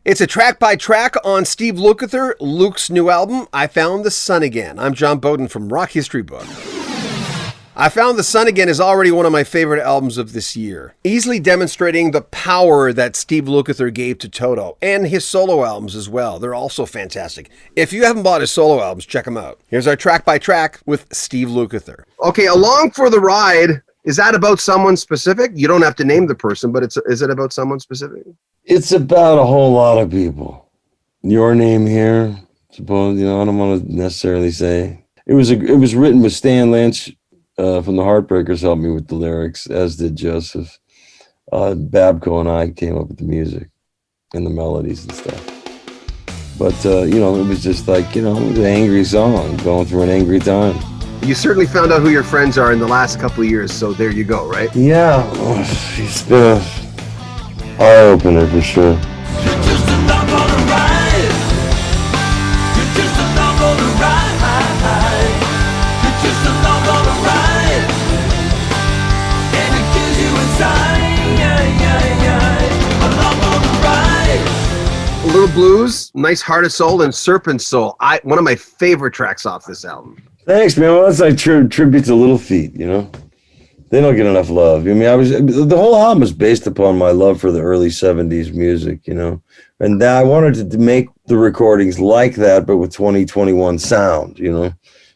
It's a track by track on Steve Lukather, Luke's new album, I Found the Sun Again. I'm John Beaudin from Rock History Book. I Found the Sun Again is already one of my favorite albums of this year, easily demonstrating the power that Steve Lukather gave to Toto, and his solo albums as well. They're also fantastic. If you haven't bought his solo albums, check them out. Here's our track by track with Steve Lukather. Okay, Along for the Ride. Is that about someone specific? You don't have to name the person, but is it about someone specific? It's about a whole lot of people. Your name here, suppose, I don't want to necessarily say. It was written with Stan Lynch from the Heartbreakers helped me with the lyrics, as did Joseph. Babco and I came up with the music and the melodies and stuff. But, it was just like, it was an angry song, going through an angry time. You certainly found out who your friends are in the last couple of years, so there you go, right? Yeah, it's been an eye-opener for sure. You're just along on a ride. You're just along on a ride. You're just along on a ride. And it gives you along on a ride. A little blues, nice Heart of Soul, and Serpent Soul. One of my favorite tracks off this album. Thanks, man. Well, that's like tribute to Little Feat, They don't get enough love. The whole album is based upon my love for the early 70s music, And I wanted to make the recordings like that, but with 2021 sound,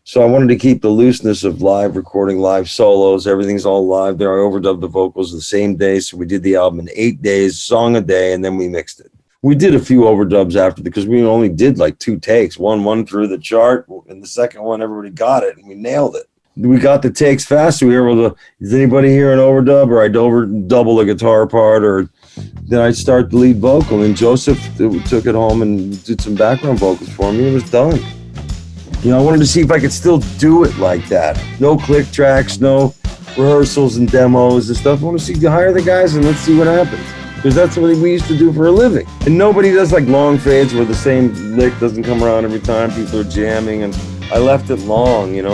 So I wanted to keep the looseness of live recording, live solos. Everything's all live there. I overdubbed the vocals the same day. So we did the album in 8 days, song a day, and then we mixed it. We did a few overdubs after because we only did like 2 takes. One through the chart, and the second one, everybody got it, and we nailed it. We got the takes fast. So we were able to, is anybody here an overdub? Or I'd double the guitar part, or then I'd start the lead vocal, and Joseph took it home and did some background vocals for me. It was done. I wanted to see if I could still do it like that. No click tracks, no rehearsals and demos and stuff. I want to see, hire the guys and let's see what happens. Because that's what we used to do for a living. And nobody does like long fades where the same lick doesn't come around every time. People are jamming, and I left it long, And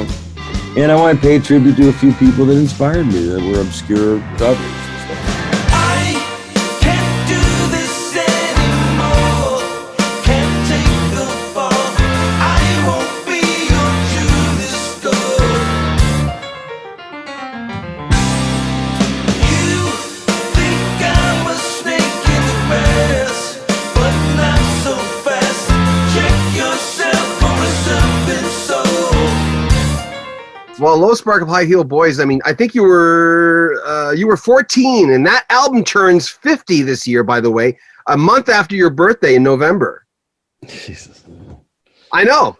I want to pay tribute to a few people that inspired me, that were obscure covers and stuff. I can't do this anymore. Can't take the fall. I won't be your Judas door. You think I'm a snake in the grass, but not so fast. Check yourself for a serpent soul. Well, Low Spark of High Heel Boys, I think you were 14, and that album turns 50 this year, by the way, a month after your birthday in November. Jesus. I know.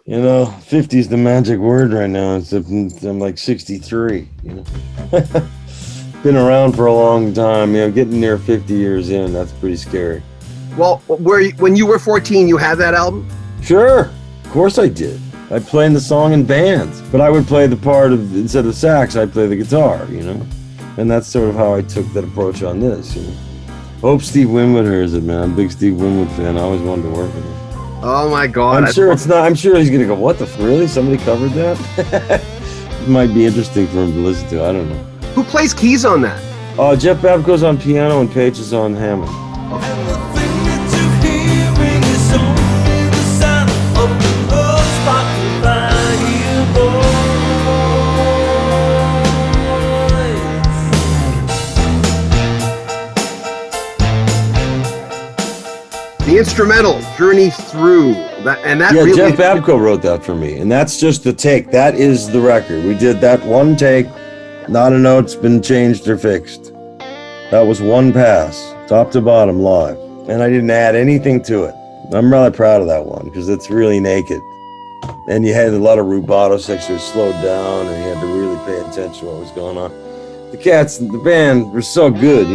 50 is the magic word right now. I'm like 63, Been around for a long time. Getting near 50 years in, that's pretty scary. Well, when you were 14, you had that album? Sure. Of course I did. I played the song in bands, but I would play the part of, instead of sax, I'd play the guitar, And that's sort of how I took that approach on this, Hope Steve Winwood hears it, man. I'm a big Steve Winwood fan. I always wanted to work with him. Oh my God. I'm sure he's going to go, what the, really? Somebody covered that? It might be interesting for him to listen to. I don't know. Who plays keys on that? Jeff Babco's on piano and Paige is on Hammond. And the thing that you're hearing is only the sound of the Low Spark of High Heel Boys. The instrumental, Journey Through. Jeff Babco wrote that for me, and that's just the take. That is the record. We did that one take. Not a note's been changed or fixed. That was one pass, top to bottom, live. And I didn't add anything to it. I'm really proud of that one, because it's really naked. And you had a lot of rubato sections slowed down, and you had to really pay attention to what was going on. The cats, the band were so good,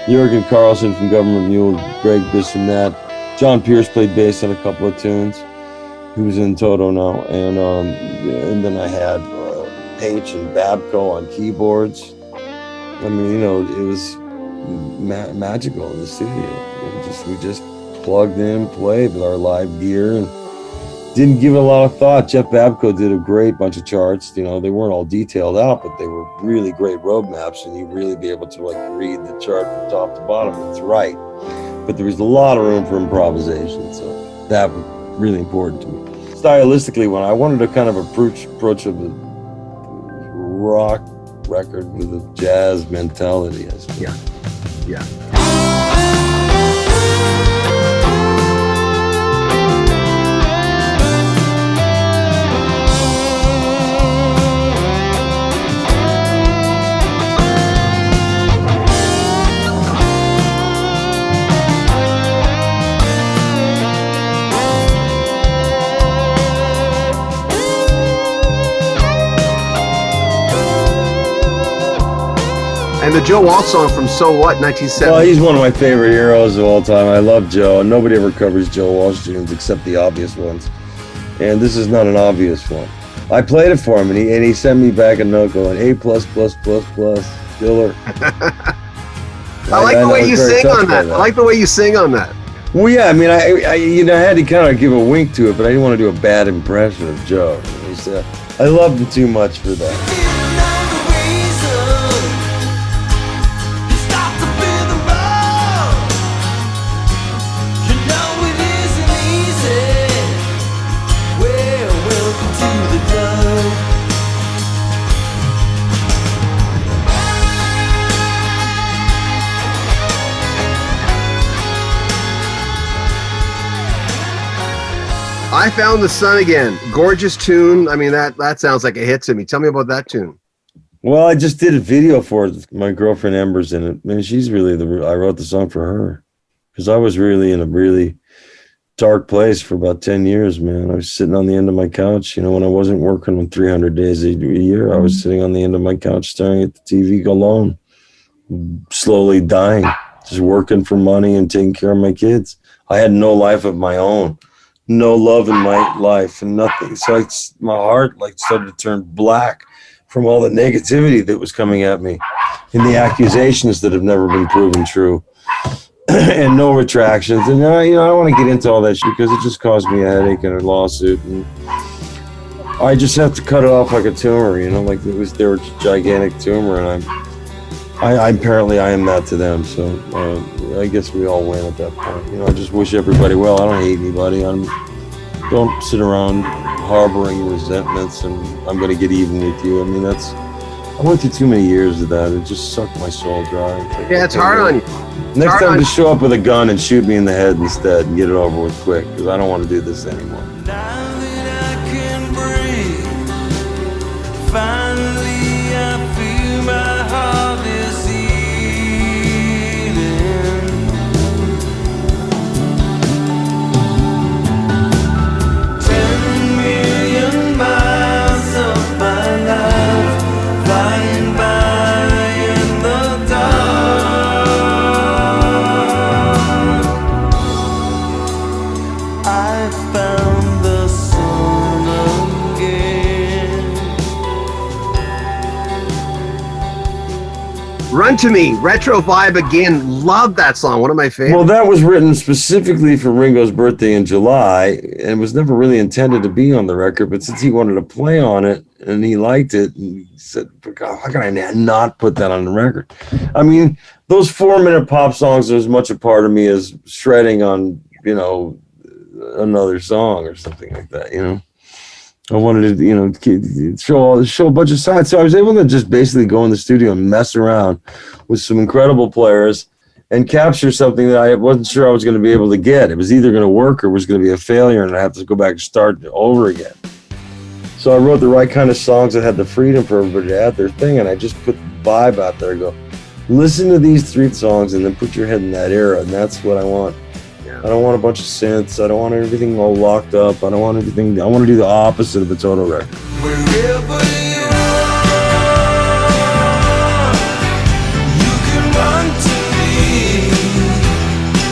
Jürgen Carlson from Government Mule, Greg Bissonette. John Pierce played bass on a couple of tunes. He was in Toto now. And then I had Paige and Babco on keyboards. It was magical in the studio. We just plugged in, played with our live gear, and didn't give it a lot of thought. Jeff Babco did a great bunch of charts. They weren't all detailed out, but they were really great road maps, and you'd really be able to read the chart from top to bottom. It's right. but there was a lot of room for improvisation. So that was really important to me. Stylistically, when I wanted to kind of approach of a rock record with a jazz mentality, I suppose. Yeah. And the Joe Walsh song from So What, 1970. Well, he's one of my favorite heroes of all time. I love Joe, and nobody ever covers Joe Walsh tunes except the obvious ones. And this is not an obvious one. I played it for him, and he sent me back a note going, A+++++, killer. I like the way you sing on that. I like the way you sing on that. Well, yeah, I mean, I had to kind of give a wink to it, but I didn't want to do a bad impression of Joe. I loved him too much for that. I Found the Sun Again. Gorgeous tune. I mean, that sounds like a hit to me. Tell me about that tune. Well, I just did a video for it. My girlfriend Ember's in it. Man, she's really I wrote the song for her. Because I was really in a really dark place for about 10 years, man. I was sitting on the end of my couch. You know, when I wasn't working on 300 days a year, I was sitting on the end of my couch staring at the TV alone, slowly dying, just working for money and taking care of my kids. I had no life of my own. No love in my life and nothing. So my heart started to turn black from all the negativity that was coming at me and the accusations that have never been proven true and no retractions. And I don't want to get into all that shit because it just caused me a headache and a lawsuit. And I just have to cut it off like a tumor, like they were a gigantic tumor. And I apparently I am that to them. So I guess we all win at that point. I just wish everybody well. I don't hate anybody. Don't sit around harboring resentments and I'm going to get even with you. I mean, I went through too many years of that. It just sucked my soul dry. Yeah, it's hard on you. Next time, just show up with a gun and shoot me in the head instead and get it over with quick because I don't want to do this anymore. Now that I can breathe, finally I feel my heart is healing. 10 million miles of my life flying by in the dark. I found the sun again. Run to Me, retro vibe again. Love that song. One of my favorites. Well, that was written specifically for Ringo's birthday in July and was never really intended to be on the record. But since he wanted to play on it and he liked it, and he said, God, how can I not put that on the record? I mean, those 4-minute pop songs are as much a part of me as shredding on, another song or something like that, I wanted to, show a bunch of sides. So I was able to just basically go in the studio and mess around with some incredible players and capture something that I wasn't sure I was going to be able to get. It was either going to work or it was going to be a failure and I have to go back and start over again. So I wrote the right kind of songs that had the freedom for everybody to add their thing, and I just put the vibe out there. Go, listen to these 3 songs and then put your head in that era, and that's what I want. I don't want a bunch of synths. I don't want everything all locked up. I don't want everything. I want to do the opposite of a total record. Wherever you are, you can run to me.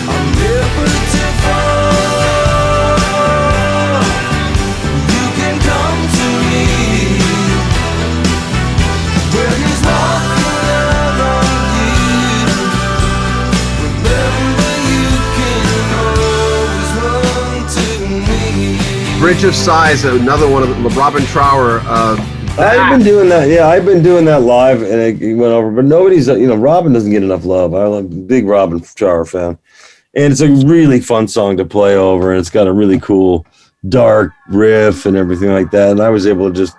I'm never too far. You can come to me. Where there's nothing left on you. Remember, you can always run to me. Bridge of Sighs, another one of the Robin Trower. I've been doing that. Yeah, I've been doing that live, and it went over. But nobody's, Robin doesn't get enough love. I'm a big Robin Trower fan, And it's a really fun song to play over, and it's got a really cool dark riff and everything like that. And I was able to just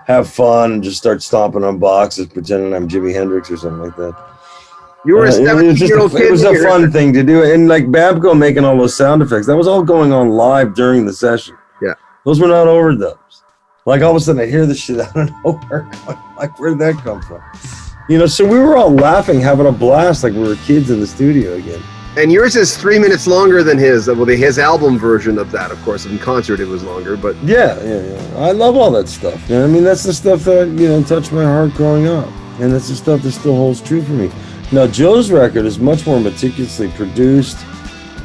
have fun and just start stomping on boxes, pretending I'm Jimi Hendrix or something like that. You were a 17-year-old kid. It was a fun thing to do. And like Babco making all those sound effects, that was all going on live during the session. Yeah. Those were not overdubs. Like all of a sudden I hear this shit out of nowhere. Like, where did that come from? So we were all laughing, having a blast like we were kids in the studio again. And yours is 3 minutes longer than his. Well, his album version of that, of course. In concert, it was longer, but... Yeah. I love all that stuff. I mean, that's the stuff that, touched my heart growing up. And that's the stuff that still holds true for me. Now, Joe's record is much more meticulously produced.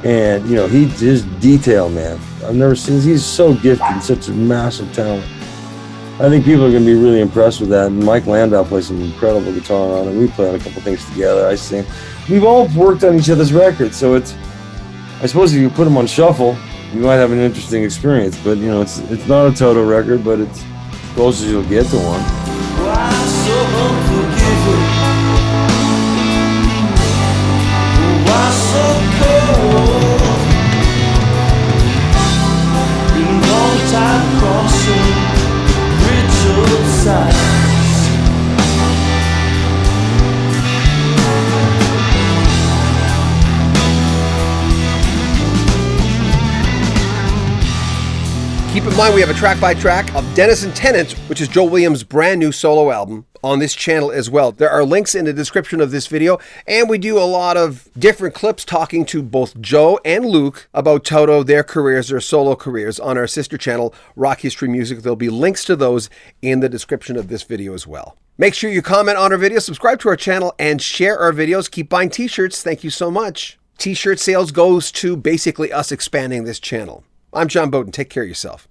And, his detail, man. I've never seen... He's so gifted, such a massive talent. I think people are going to be really impressed with that. And Mike Landau plays some incredible guitar on it. We play on a couple things together. I sing. We've all worked on each other's records, so I suppose if you put them on shuffle, you might have an interesting experience. But it's not a Toto record, but it's as close as you'll get to one. Why so unforgiving? Why so cold? Been a long time crossing bridge of sides. Keep in mind we have a track-by-track of Dennis and Tennant, which is Joe Williams' brand new solo album, on this channel as well. There are links in the description of this video, and we do a lot of different clips talking to both Joe and Luke about Toto, their careers, their solo careers, on our sister channel, Rock History Music. There'll be links to those in the description of this video as well. Make sure you comment on our video, subscribe to our channel, and share our videos. Keep buying t-shirts. Thank you so much. T-shirt sales goes to basically us expanding this channel. I'm John Beaudin. Take care of yourself.